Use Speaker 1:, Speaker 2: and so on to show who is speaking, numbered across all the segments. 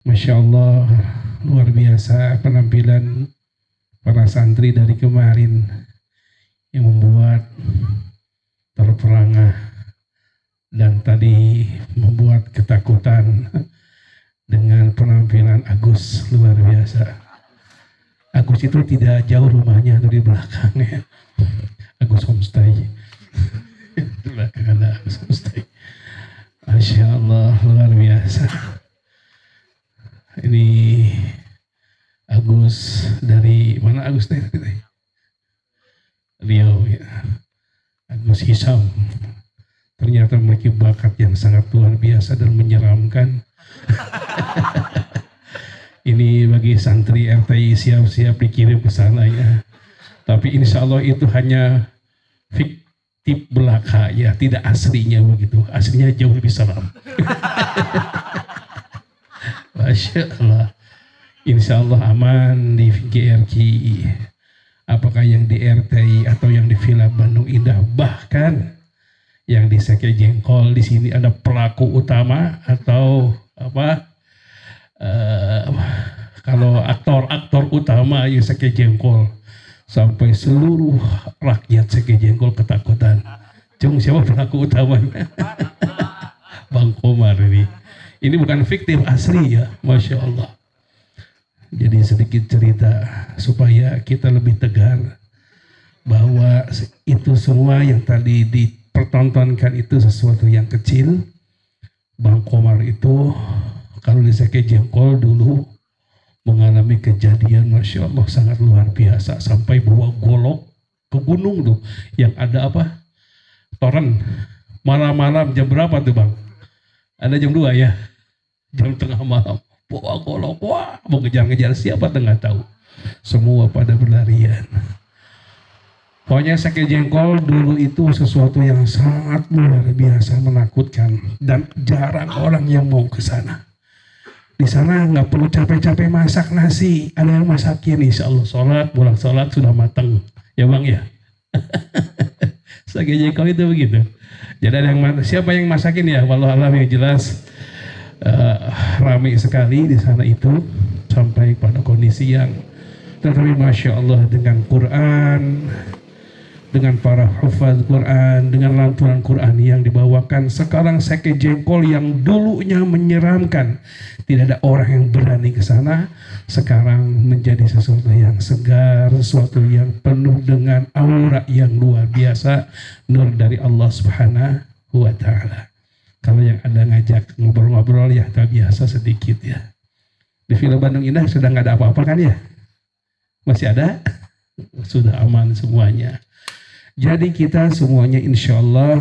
Speaker 1: Masya Allah, luar biasa penampilan para santri dari kemarin yang membuat terperangah dan tadi membuat ketakutan dengan penampilan Agus luar biasa. Agus itu tidak jauh rumahnya dari belakangnya. Agus Homestay. Di belakang ada Agus Homestay. Masya Allah, luar biasa. Ini Agus dari mana Agus tadi? Riau ya. Agus Hisam. Ternyata memiliki bakat yang sangat luar biasa dan menyeramkan. Ini bagi santri RTI siap-siap dikirim ke sana ya. Tapi insya Allah itu hanya fiktif belaka ya, tidak aslinya begitu. Aslinya jauh lebih seram. Masya Allah. Insya Allah aman di GRKI. Apakah yang di RTI atau yang di Villa Bandung Indah, bahkan yang di Seke Jengkol di sini ada pelaku utama atau apa? Kalau aktor utama yang Seke Jengkol sampai seluruh rakyat Seke Jengkol ketakutan. Cung siapa pelaku utamanya? Bang Komar ini. Ini bukan fiktif, asli ya, Masya Allah. Jadi sedikit cerita supaya kita lebih tegar bahwa itu semua yang tadi dipertontonkan itu sesuatu yang kecil. Bang Komar itu kalau di Seke Jengkol dulu mengalami kejadian Masya Allah sangat luar biasa sampai bawa golok ke gunung tuh yang ada apa? Toren. Malam-malam jam berapa tuh Bang? Ada jam 2 ya? Jam tengah malam. Bawa golok, wah mau ngejar-ngejar siapa nggak tahu. Semua pada berlarian. Pokoknya Seke Jengkol dulu itu sesuatu yang sangat luar biasa menakutkan dan jarang orang yang mau ke sana. Di sana nggak perlu capek-capek masak nasi, ada yang masakin. Insya Allah sholat, pulang sholat sudah matang, ya Bang ya. Seke Jengkol itu begitu. Jadi ada yang siapa yang masakin ya? Wallahualam yang jelas ramai sekali di sana itu sampai pada kondisi yang tetapi Masya Allah dengan Quran, dengan para hufaz Quran, dengan lantunan Quran yang dibawakan. Sekarang Seke Jengkol yang dulunya menyeramkan, tidak ada orang yang berani ke sana, sekarang menjadi sesuatu yang segar, sesuatu yang penuh dengan aura yang luar biasa, nur dari Allah Subhanahu wa Ta'ala. Kalau yang ada ngajak ngobrol-ngobrol ya tak biasa sedikit ya. Di Villa Bandung Indah sudah nggak ada apa-apa kan ya? Masih ada? Sudah aman semuanya. Jadi kita semuanya insya Allah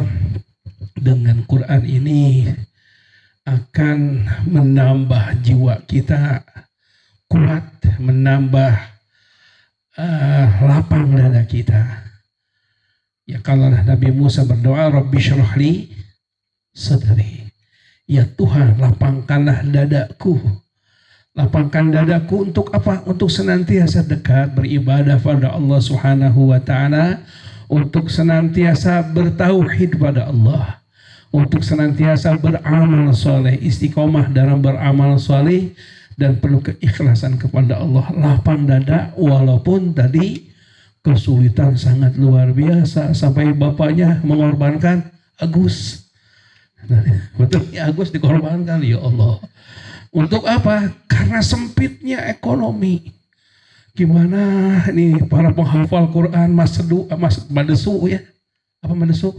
Speaker 1: dengan Quran ini akan menambah jiwa kita kuat, menambah lapang dada kita. Ya kalau Nabi Musa berdoa, Rabbi syrah li sadri. Ya Tuhan, lapangkanlah dadaku. Lapangkan dadaku untuk apa? Untuk senantiasa dekat beribadah pada Allah Subhanahu wa Ta'ala, untuk senantiasa bertauhid pada Allah, untuk senantiasa beramal soleh, istiqomah dalam beramal soleh, dan penuh keikhlasan kepada Allah. Lapang dada walaupun tadi kesulitan sangat luar biasa sampai bapaknya mengorbankan Agus. Betul ya, Agus dikorbankan ya Allah. Untuk apa? Karena sempitnya ekonomi. Gimana nih para penghafal Quran madesu ya? Apa madesu?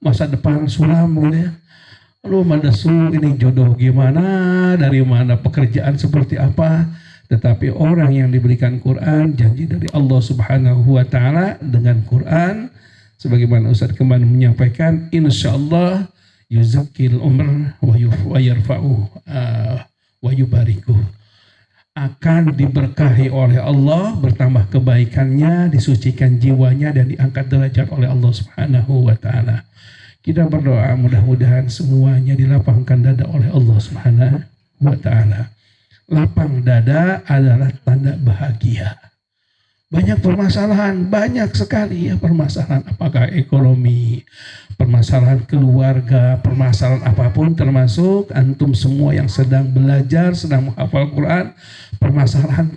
Speaker 1: Masa depan sulam ya. Lu madesu ini jodoh gimana? Dari mana pekerjaan seperti apa? Tetapi orang yang diberikan Quran, janji dari Allah Subhanahu wa Ta'ala dengan Quran, sebagaimana Ustaz kemarin menyampaikan, insyaallah yuzakil umr wa yarfa'u wa yubariku, akan diberkahi oleh Allah, bertambah kebaikannya, disucikan jiwanya, dan diangkat derajat oleh Allah Subhanahu wa Ta'ala. Kita berdoa mudah-mudahan semuanya dilapangkan dada oleh Allah Subhanahu wa Ta'ala. Lapang dada adalah tanda bahagia. banyak permasalahan, banyak sekali ya permasalahan, apakah ekonomi, permasalahan keluarga, permasalahan apapun, termasuk antum semua yang sedang belajar, sedang menghafal Quran, permasalahan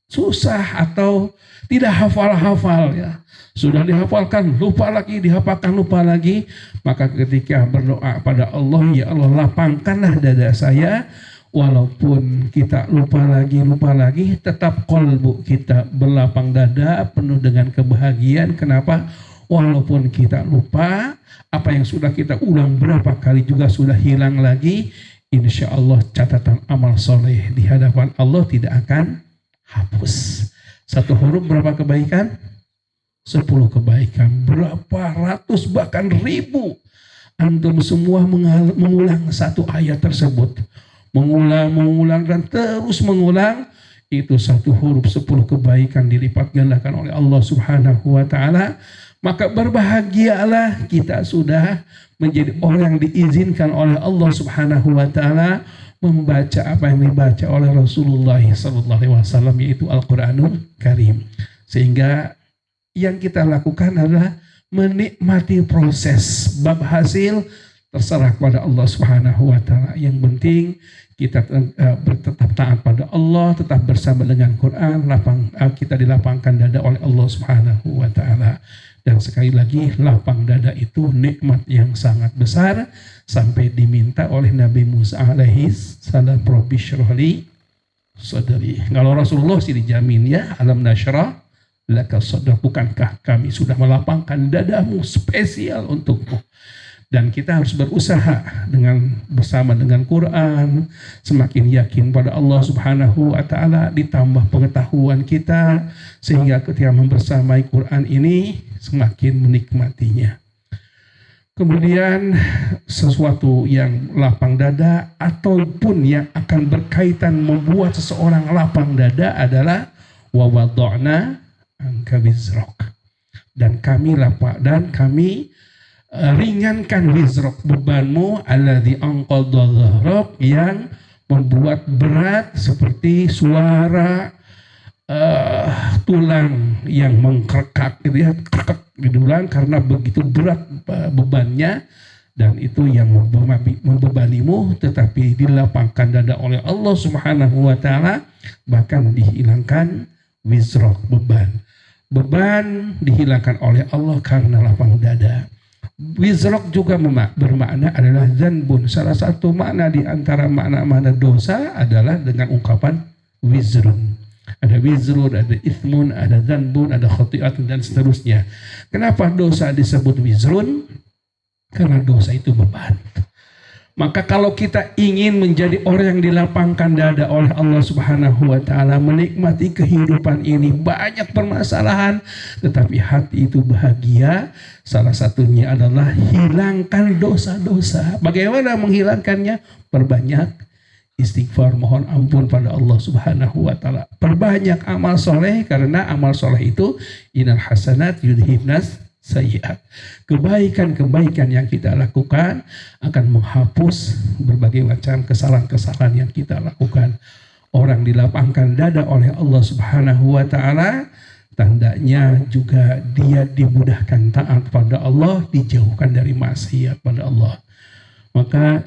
Speaker 1: susah atau tidak hafal-hafal ya. Sudah dihafalkan, lupa lagi, dihafalkan, lupa lagi. Maka ketika berdoa pada Allah, ya Allah lapangkanlah dada saya. Walaupun kita lupa lagi, tetap kolbu kita berlapang dada, penuh dengan kebahagiaan. Kenapa? Walaupun kita lupa, apa yang sudah kita ulang berapa kali juga sudah hilang lagi. Insya Allah catatan amal soleh di hadapan Allah tidak akan hapus. Satu huruf berapa kebaikan? 10 kebaikan. Berapa ratus bahkan ribu. Antum semua mengulang satu ayat tersebut. Mengulang dan terus mengulang, itu satu huruf 10 kebaikan dilipat gandakan oleh Allah Subhanahu wa Ta'ala. Maka berbahagialah kita sudah menjadi orang yang diizinkan oleh Allah Subhanahu wa Ta'ala membaca apa yang dibaca oleh Rasulullah sallallahu alaihi wasallam, yaitu Al-Qur'anul Karim. Sehingga yang kita lakukan adalah menikmati proses. Bab hasil terserah kepada Allah Subhanahu wa Ta'ala. Yang penting kita tetap taat pada Allah, tetap bersama dengan Quran, kita dilapangkan dada oleh Allah Subhanahu wa Ta'ala. Dan sekali lagi, lapang dada itu nikmat yang sangat besar, sampai diminta oleh Nabi Musa alaihi salam, Rabbi syrah li sadri. Kalau Rasulullah sih dijamin, ya alam nasyrah laka sadrak, bukankah kami sudah melapangkan dadamu spesial untukmu. Dan kita harus berusaha bersama dengan Quran, semakin yakin pada Allah Subhanahu wa Ta'ala, ditambah pengetahuan kita, sehingga ketika membersamai Quran ini semakin menikmatinya. Kemudian sesuatu yang lapang dada ataupun yang akan berkaitan membuat seseorang lapang dada adalah wa wada'na anka wizrak, dan kami ringankan wizrak, bebanmu, alladzi anqadha dhahrak, yang membuat berat seperti suara tulang yang mengkrekak gitu ya, krekak di tulang karena begitu berat bebannya, dan itu yang membebanimu, tetapi dilapangkan dada oleh Allah Subhanahu wa Ta'ala, bahkan dihilangkan wizrak, beban dihilangkan oleh Allah karena lapang dada. Wizrak juga bermakna adalah zanbun. Salah satu makna di antara makna-makna dosa adalah dengan ungkapan wizrun. Ada wizrun, ada ithmun, ada zanbun, ada khati'atun, dan seterusnya. Kenapa dosa disebut wizrun? Karena dosa itu beban. Maka kalau kita ingin menjadi orang yang dilapangkan dada oleh Allah Subhanahu wa Ta'ala, menikmati kehidupan ini, banyak permasalahan, tetapi hati itu bahagia, salah satunya adalah hilangkan dosa-dosa. Bagaimana menghilangkannya? Perbanyak istighfar, mohon ampun pada Allah Subhanahu wa Ta'ala. Perbanyak amal soleh, karena amal soleh itu innal hasanat yudhibnas sayyi'at. Kebaikan-kebaikan yang kita lakukan akan menghapus berbagai macam kesalahan-kesalahan yang kita lakukan. Orang dilapangkan dada oleh Allah Subhanahu wa Ta'ala, tandanya juga dia dimudahkan taat pada Allah, dijauhkan dari maksiat pada Allah. Maka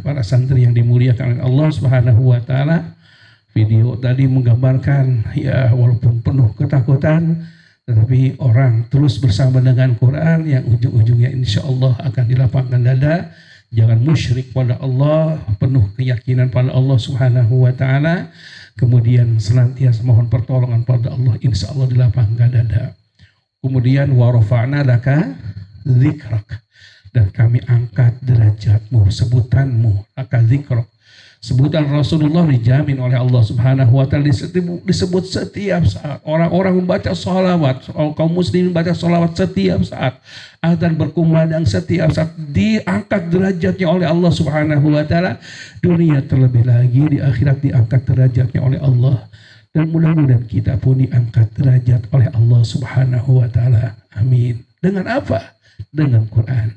Speaker 1: para santri yang dimuliakan oleh Allah Subhanahu wa Ta'ala, video tadi menggambarkan ya, walaupun penuh ketakutan, tetapi orang terus bersama dengan Quran yang ujung-ujungnya insya Allah akan dilapangkan dada. Jangan musyrik pada Allah, penuh keyakinan pada Allah Subhanahu wa Ta'ala, kemudian senantiasa mohon pertolongan pada Allah, insya Allah dilapangkan dada. Kemudian wa rafa'na laka dzikrak, dan kami angkat derajatmu, sebutanmu, laka dzikrak. Sebutan Rasulullah dijamin oleh Allah Subhanahu wa Ta'ala, disebut setiap saat. Orang-orang membaca sholawat, kaum muslimin membaca sholawat setiap saat, dan berkumandang setiap saat, diangkat derajatnya oleh Allah Subhanahu wa Ta'ala. Dunia terlebih lagi, di akhirat diangkat derajatnya oleh Allah. Dan mudah-mudahan kita pun diangkat derajat oleh Allah Subhanahu wa Ta'ala. Amin. Dengan apa? Dengan Quran.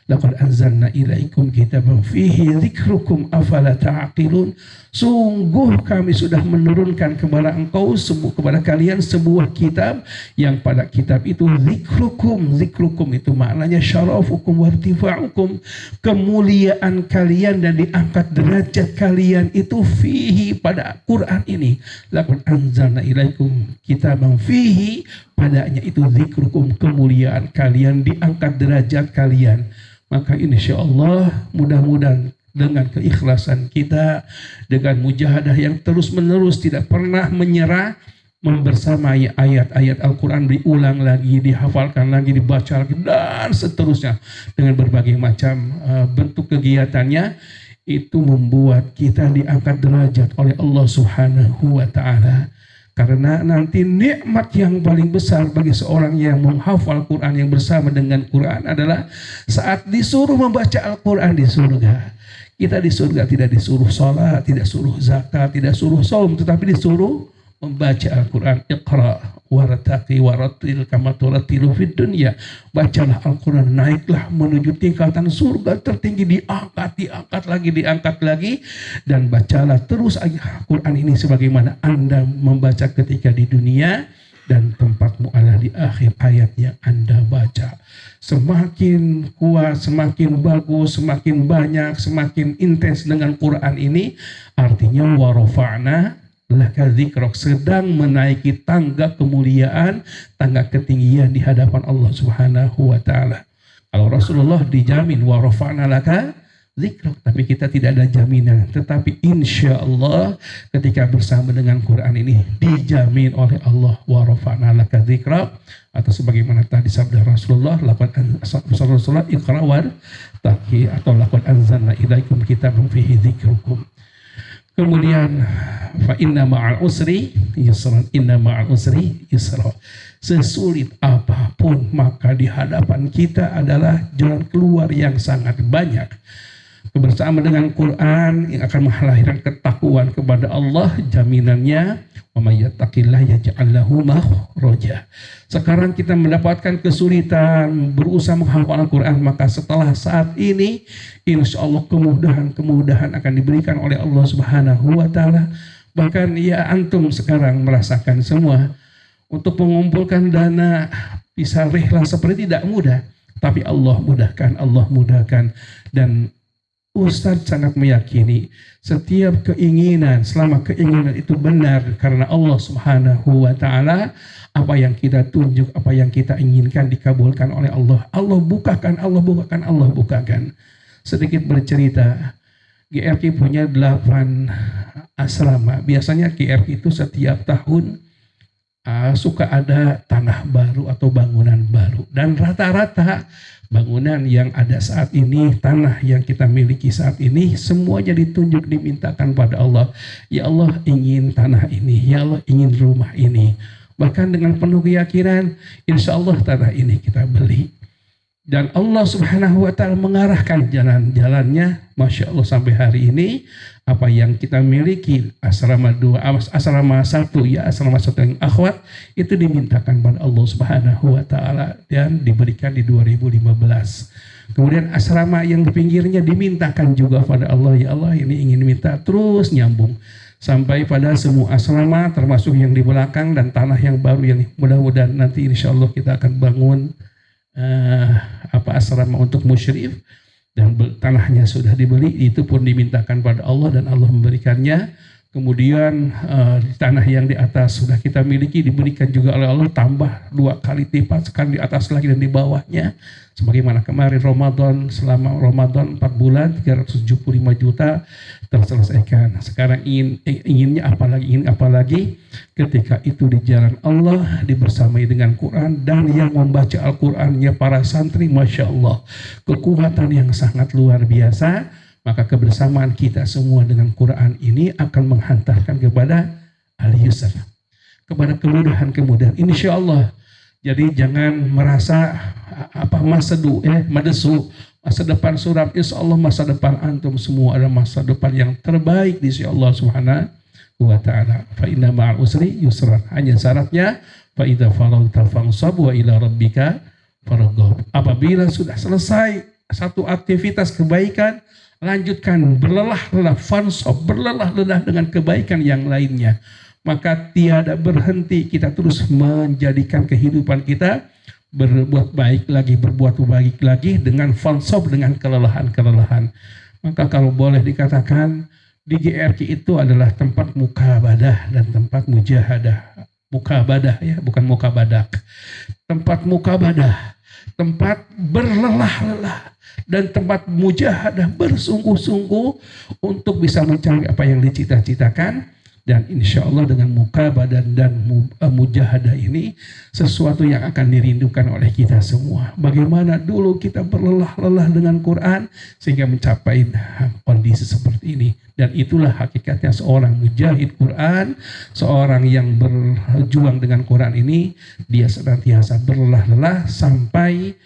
Speaker 1: Laqad anzalna ilaikum kitaban fihi dzikrukum afala ta'qilun. Sungguh kami sudah menurunkan kepada engkau, kepada kalian sebuah kitab yang pada kitab itu dzikrukum. Dzikrukum itu maknanya syarafukum wartifa'ukum, kemuliaan kalian dan diangkat derajat kalian itu fihi, pada Quran ini. Laqad anzalna ilaikum kitaban fihi, padanya itu dzikrukum, kemuliaan kalian, diangkat derajat kalian. Maka insya Allah mudah-mudahan dengan keikhlasan kita, dengan mujahadah yang terus menerus tidak pernah menyerah, membersamai ayat-ayat Al-Quran, diulang lagi, dihafalkan lagi, dibaca lagi, dan seterusnya dengan berbagai macam bentuk kegiatannya, itu membuat kita diangkat derajat oleh Allah Subhanahu wa Ta'ala. Karena nanti nikmat yang paling besar bagi seorang yang menghafal Quran, yang bersama dengan Quran, adalah saat disuruh membaca Al-Quran di surga. Kita di surga tidak disuruh sholat, tidak suruh zakat, tidak suruh saum, tetapi disuruh membaca Al-Quran. Iqra wartaqi warattil kama turattilu fid dunya. Bacalah Al-Quran, naiklah menuju tingkatan surga tertinggi, diangkat lagi, dan bacalah terus Al-Quran ini sebagaimana Anda membaca ketika di dunia, dan tempatmu adalah di akhir ayat yang Anda baca. Semakin kuat, semakin bagus, semakin banyak, semakin intens dengan Quran ini, artinya warafa'na laka dzikrok, sedang menaiki tangga kemuliaan, tangga ketinggian di hadapan Allah Subhanahu wa Ta'ala. Kalau Rasulullah dijamin warafa'na laka dzikrok, tapi kita tidak ada jaminan. Tetapi insya Allah ketika bersama dengan Quran ini dijamin oleh Allah warafa'na laka dzikrok, atau sebagaimana tadi sabda Rasulullah, Rasulullah iqra wartaqi, atau laqad anzalna ilaikum kitaban fihi dzikrukum. Kemudian fa inna ma'al usri yusran, inna ma'al usri yusra. Sesulit apapun maka di hadapan kita adalah jalan keluar yang sangat banyak. Bersama dengan Quran yang akan melahirkan ketakwaan kepada Allah, jaminannya wa may yattaqillah yaj'al lahu makhraja. Sekarang kita mendapatkan kesulitan berusaha menghafal Al-Quran, maka setelah saat ini insya Allah kemudahan akan diberikan oleh Allah Subhanahu wa Ta'ala. Bahkan ya antum sekarang merasakan semua, untuk mengumpulkan dana bisa rihlah seperti tidak mudah, tapi Allah mudahkan. Dan Ustadz sangat meyakini setiap keinginan, selama keinginan itu benar karena Allah Subhanahu wa Ta'ala, apa yang kita tunjuk, apa yang kita inginkan dikabulkan oleh Allah. Allah bukakan. Sedikit bercerita, GRK punya 8 asrama. Biasanya GRK itu setiap tahun suka ada tanah baru atau bangunan baru. Dan rata-rata bangunan yang ada saat ini, tanah yang kita miliki saat ini, semuanya ditunjuk, dimintakan pada Allah. Ya Allah ingin tanah ini, ya Allah ingin rumah ini. Bahkan dengan penuh keyakinan, insya Allah tanah ini kita beli. Dan Allah Subhanahu wa Ta'ala mengarahkan jalan-jalannya, Masya Allah sampai hari ini. Apa yang kita miliki, asrama 2, asrama 1 ya, asrama 1 yang akhwat, itu dimintakan pada Allah Subhanahu wa Ta'ala dan diberikan di 2015. Kemudian asrama yang di pinggirnya dimintakan juga pada Allah. Ya Allah ini ingin minta, terus nyambung sampai pada semua asrama, termasuk yang di belakang dan tanah yang baru yang mudah-mudahan nanti insya Allah kita akan bangun asrama untuk musyrif, dan tanahnya sudah dibeli, itu pun dimintakan pada Allah dan Allah memberikannya. Kemudian tanah yang di atas sudah kita miliki, diberikan juga oleh Allah, tambah 2 kali lipat, sekali di atas lagi dan di bawahnya. Sebagaimana kemarin Ramadan, selama Ramadan 4 bulan 375 juta terselesaikan. Sekarang inginnya apalagi ketika itu di jalan Allah, dibersamai dengan Quran, dan yang membaca Al-Qurannya para santri, Masya Allah, kekuatan yang sangat luar biasa. Maka kebersamaan kita semua dengan Quran ini akan menghantarkan kepada al-yusr, kepada kemudahan-kemudahan, insya Allah. Jadi jangan merasa madesu, masa depan suram. Insya Allah masa depan antum semua ada masa depan yang terbaik di sisi Allah Subhanahu wa Ta'ala. Fa inna ma'al usri yusran. Hanya syaratnya fa idza faragta fansab wa ila rabbika farghab. Apabila sudah selesai satu aktivitas kebaikan, lanjutkan berlelah-lelah, fansob, berlelah-lelah dengan kebaikan yang lainnya. Maka tiada berhenti, kita terus menjadikan kehidupan kita berbuat baik lagi, berbuat baik lagi dengan fansob, dengan kelelahan-kelelahan. Maka kalau boleh dikatakan di GRQ itu adalah tempat mukabadah dan tempat mujahadah. Mukabadah ya, bukan mukabadak. Tempat mukabadah, tempat berlelah-lelah, dan tempat mujahadah, bersungguh-sungguh untuk bisa mencari apa yang dicita-citakan. Dan insya Allah dengan mukabadah dan mujahadah ini sesuatu yang akan dirindukan oleh kita semua. Bagaimana dulu kita berlelah-lelah dengan Quran sehingga mencapai kondisi seperti ini. Dan itulah hakikatnya seorang mujahid Quran, seorang yang berjuang dengan Quran ini, dia senantiasa berlelah-lelah sampai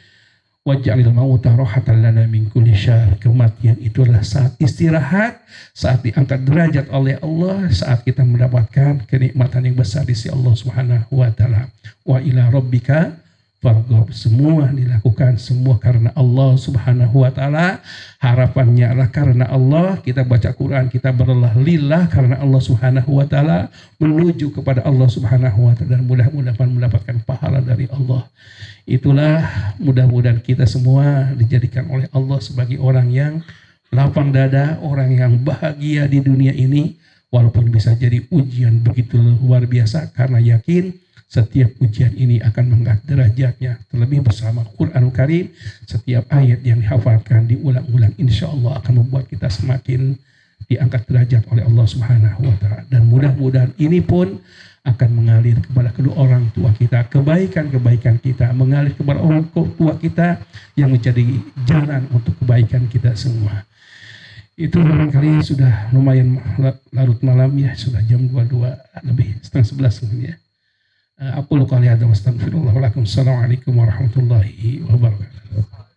Speaker 1: waj'alil mauta rahatan lana min kulli syarr. Kematian itulah saat istirahat, saat diangkat derajat oleh Allah, saat kita mendapatkan kenikmatan yang besar di sisi Allah Subhanahu wa taala. Wa ila rabbika farghab. Semua dilakukan semua karena Allah Subhanahu wa taala. Harapannya adalah karena Allah, kita baca Quran, kita berlelah lillah karena Allah Subhanahu wa taala, menuju kepada Allah Subhanahu wa taala, dan mudah-mudahan mendapatkan pahala dari Allah. Itulah mudah-mudahan kita semua dijadikan oleh Allah sebagai orang yang lapang dada, orang yang bahagia di dunia ini, walaupun bisa jadi ujian begitu luar biasa, karena yakin setiap ujian ini akan mengangkat derajatnya. Terlebih bersama Quranul Karim, setiap ayat yang dihafalkan, diulang-ulang, insya Allah akan membuat kita semakin diangkat derajat oleh Allah Subhanahu wa taala. Dan mudah-mudahan ini pun akan mengalir kepada kedua orang tua kita, kebaikan-kebaikan kita mengalir kepada orang tua kita yang menjadi jalan untuk kebaikan kita semua. Itu barangkali sudah lumayan larut malam ya, sudah jam 22 lebih, setengah 11 mungkin ya. Aku luka lihat dan astagfirullah. Assalamualaikum warahmatullahi wabarakatuh.